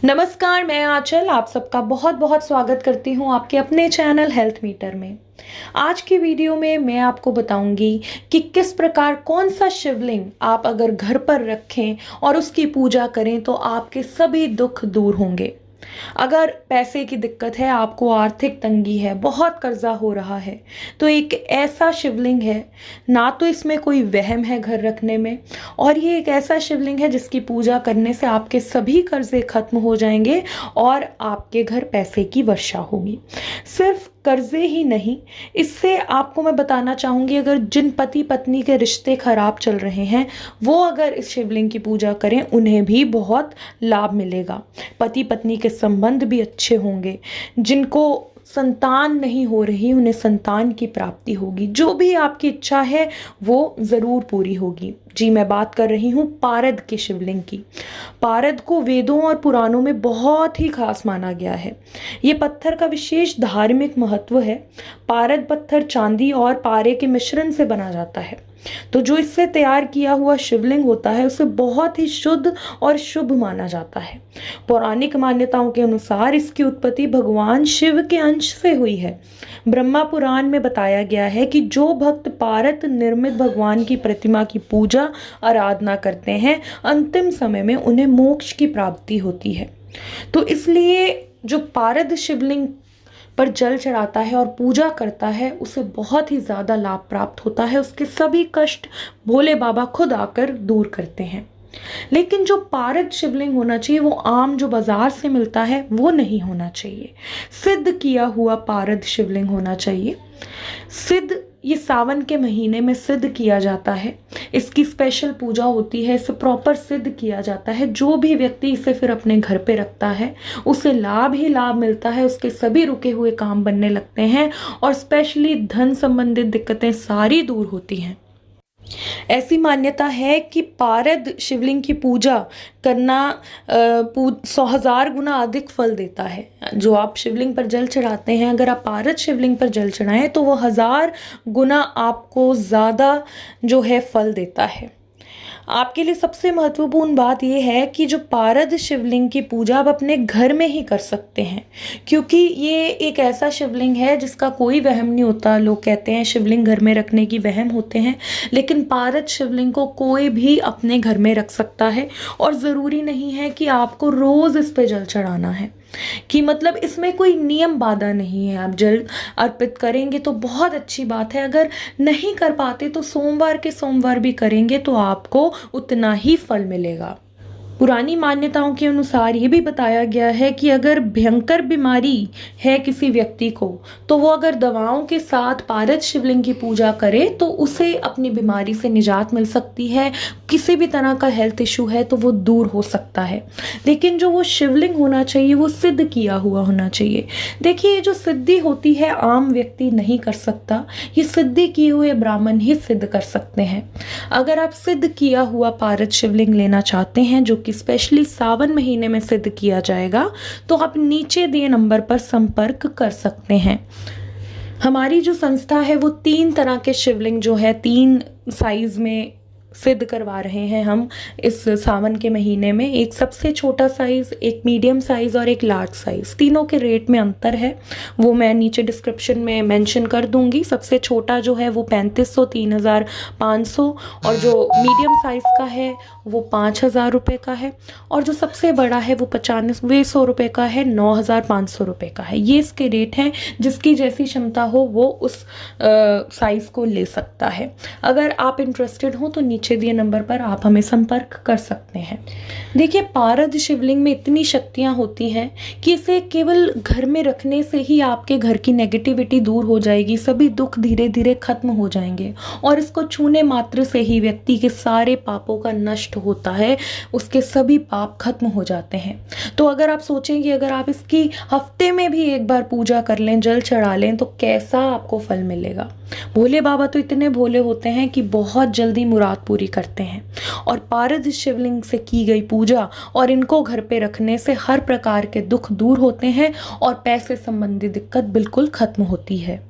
नमस्कार, मैं आंचल आप सबका बहुत बहुत स्वागत करती हूँ आपके अपने चैनल हेल्थ मीटर में। आज की वीडियो में मैं आपको बताऊंगी कि किस प्रकार कौन सा शिवलिंग आप अगर घर पर रखें और उसकी पूजा करें तो आपके सभी दुख दूर होंगे। अगर पैसे की दिक्कत है, आपको आर्थिक तंगी है, बहुत कर्जा हो रहा है, तो एक ऐसा शिवलिंग है, ना तो इसमें कोई वहम है घर रखने में, और ये एक ऐसा शिवलिंग है जिसकी पूजा करने से आपके सभी कर्जे खत्म हो जाएंगे और आपके घर पैसे की वर्षा होगी। सिर्फ कर्जे ही नहीं, इससे आपको मैं बताना चाहूँगी, अगर जिन पति पत्नी के रिश्ते खराब चल रहे हैं वो अगर इस शिवलिंग की पूजा करें उन्हें भी बहुत लाभ मिलेगा। पति पत्नी के संबंध भी अच्छे होंगे। जिनको संतान नहीं हो रही उन्हें संतान की प्राप्ति होगी। जो भी आपकी इच्छा है वो ज़रूर पूरी होगी। जी, मैं बात कर रही हूँ पारद के शिवलिंग की। पारद को वेदों और पुराणों में बहुत ही खास माना गया है। ये पत्थर का विशेष धार्मिक महत्व है। पारद पत्थर चांदी और पारे के मिश्रण से बना जाता है, तो जो इससे तैयार किया हुआ शिवलिंग होता है उसे बहुत ही शुद्ध और शुभ माना जाता है। पौराणिक मान्यताओं के अनुसार इसकी उत्पत्ति भगवान शिव के अंश से हुई है। ब्रह्मा पुराण में बताया गया है कि जो भक्त पारद निर्मित भगवान की प्रतिमा की पूजा आराधना करते हैं, अंतिम समय में उन्हें मोक्ष की प्राप्ति होती है। तो इसलिए जो पारद शिवलिंग पर जल चढ़ाता है और पूजा करता है उसे बहुत ही ज़्यादा लाभ प्राप्त होता है। उसके सभी कष्ट भोले बाबा खुद आकर दूर करते हैं। लेकिन जो पारद शिवलिंग होना चाहिए वो आम जो बाजार से मिलता है वो नहीं होना चाहिए। सिद्ध किया हुआ पारद शिवलिंग होना चाहिए। सिद्ध ये सावन के महीने में सिद्ध किया जाता है। इसकी स्पेशल पूजा होती है, इसे प्रॉपर सिद्ध किया जाता है। जो भी व्यक्ति इसे फिर अपने घर पे रखता है उसे लाभ ही लाभ मिलता है। उसके सभी रुके हुए काम बनने लगते हैं और स्पेशली धन संबंधित दिक्कतें सारी दूर होती हैं। ऐसी मान्यता है कि पारद शिवलिंग की पूजा करना 100,000 गुना अधिक फल देता है। जो आप शिवलिंग पर जल चढ़ाते हैं, अगर आप पारद शिवलिंग पर जल चढ़ाएं तो वो 1000 गुना आपको ज़्यादा जो है फल देता है। आपके लिए सबसे महत्वपूर्ण बात यह है कि जो पारद शिवलिंग की पूजा आप अपने घर में ही कर सकते हैं, क्योंकि ये एक ऐसा शिवलिंग है जिसका कोई वहम नहीं होता। लोग कहते हैं शिवलिंग घर में रखने की वहम होते हैं, लेकिन पारद शिवलिंग को कोई भी अपने घर में रख सकता है। और ज़रूरी नहीं है कि आपको रोज़ इस पे जल चढ़ाना है, कि मतलब इसमें कोई नियम बाधा नहीं है। आप जल अर्पित करेंगे तो बहुत अच्छी बात है। अगर नहीं कर पाते तो सोमवार के सोमवार भी करेंगे तो आपको उतना ही फल मिलेगा। पुरानी मान्यताओं के अनुसार ये भी बताया गया है कि अगर भयंकर बीमारी है किसी व्यक्ति को, तो वो अगर दवाओं के साथ पारद शिवलिंग की पूजा करे तो उसे अपनी बीमारी से निजात मिल सकती है। किसी भी तरह का हेल्थ इशू है तो वो दूर हो सकता है। लेकिन जो वो शिवलिंग होना चाहिए वो सिद्ध किया हुआ होना चाहिए। देखिए, ये जो सिद्धि होती है आम व्यक्ति नहीं कर सकता, ये सिद्धि किए हुए ब्राह्मण ही सिद्ध कर सकते हैं। अगर आप सिद्ध किया हुआ पारद शिवलिंग लेना चाहते हैं जो कि स्पेशली सावन महीने में सिद्ध किया जाएगा, तो आप नीचे दिए नंबर पर संपर्क कर सकते हैं। हमारी जो संस्था है वो 3 तरह के शिवलिंग जो है 3 साइज में सिद्ध करवा रहे हैं हम इस सावन के महीने में। एक सबसे छोटा साइज़, एक मीडियम साइज़ और एक लार्ज साइज़। तीनों के रेट में अंतर है, वो मैं नीचे डिस्क्रिप्शन में मेंशन कर दूंगी। सबसे छोटा जो है वो 3500 3500, और जो मीडियम साइज़ का है वो 5000 रुपये का है, और जो सबसे बड़ा है वो 9500 रुपये का है, 9500 रुपये का है। ये इसके रेट हैं। जिसकी जैसी क्षमता हो वो उस साइज़ को ले सकता है। अगर आप इंटरेस्टेड हो तो नीचे दिए नंबर पर आप हमें संपर्क कर सकते हैं। देखिए, पारद शिवलिंग में इतनी शक्तियां होती हैं कि इसे केवल घर में रखने से ही आपके घर की नेगेटिविटी दूर हो जाएगी, सभी दुख धीरे धीरे खत्म हो जाएंगे, और इसको छूने मात्र से ही व्यक्ति के सारे पापों का नष्ट होता है, उसके सभी पाप खत्म हो जाते हैं। तो अगर आप सोचें कि अगर आप इसकी हफ्ते में भी एक बार पूजा कर लें, जल चढ़ा लें, तो कैसा आपको फल मिलेगा। भोले बाबा तो इतने भोले होते हैं कि बहुत जल्दी मुराद पूरी करते हैं, और पारद शिवलिंग से की गई पूजा और इनको घर पे रखने से हर प्रकार के दुख दूर होते हैं और पैसे संबंधी दिक्कत बिल्कुल खत्म होती है।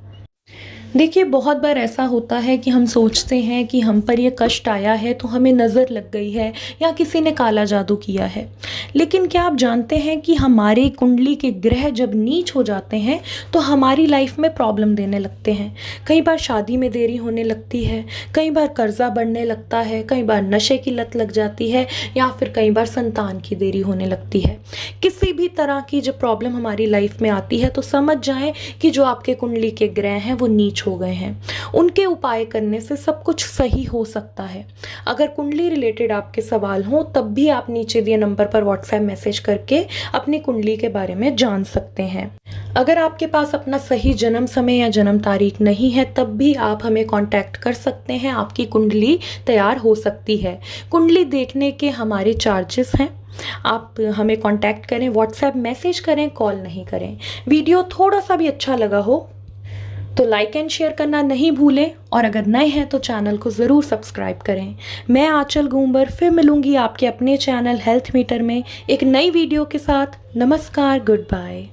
देखिए, बहुत बार ऐसा होता है कि हम सोचते हैं कि हम पर ये कष्ट आया है तो हमें नज़र लग गई है या किसी ने काला जादू किया है। लेकिन क्या आप जानते हैं कि हमारी कुंडली के ग्रह जब नीच हो जाते हैं तो हमारी लाइफ में प्रॉब्लम देने लगते हैं। कई बार शादी में देरी होने लगती है, कई बार कर्जा बढ़ने लगता है, कई बार नशे की लत लग जाती है या फिर कई बार संतान की देरी होने लगती है। किसी भी तरह की जब प्रॉब्लम हमारी लाइफ में आती है तो समझ जाएं कि जो आपके कुंडली के ग्रह हैं वो नीच हो गए हैं। उनके उपाय करने से सब कुछ सही हो सकता है। अगर कुंडली रिलेटेड आपके सवाल हों तब भी आप नीचे दिए नंबर पर व्हाट्सएप मैसेज करके अपनी कुंडली के बारे में जान सकते हैं। अगर आपके पास अपना सही जन्म समय या जन्म तारीख नहीं है तब भी आप हमें कांटेक्ट कर सकते हैं। आपकी कुंडली तैयार हो सकती है। कुंडली देखने के हमारे चार्जेस हैं। आप हमें कांटेक्ट करें, व्हाट्सएप मैसेज करें, कॉल नहीं करें। वीडियो थोड़ा सा भी अच्छा लगा हो तो लाइक एंड शेयर करना नहीं भूलें और अगर नए हैं तो चैनल को ज़रूर सब्सक्राइब करें। मैं आंचल गुंबर फिर मिलूंगी आपके अपने चैनल हेल्थ मीटर में एक नई वीडियो के साथ। नमस्कार, गुड बाय।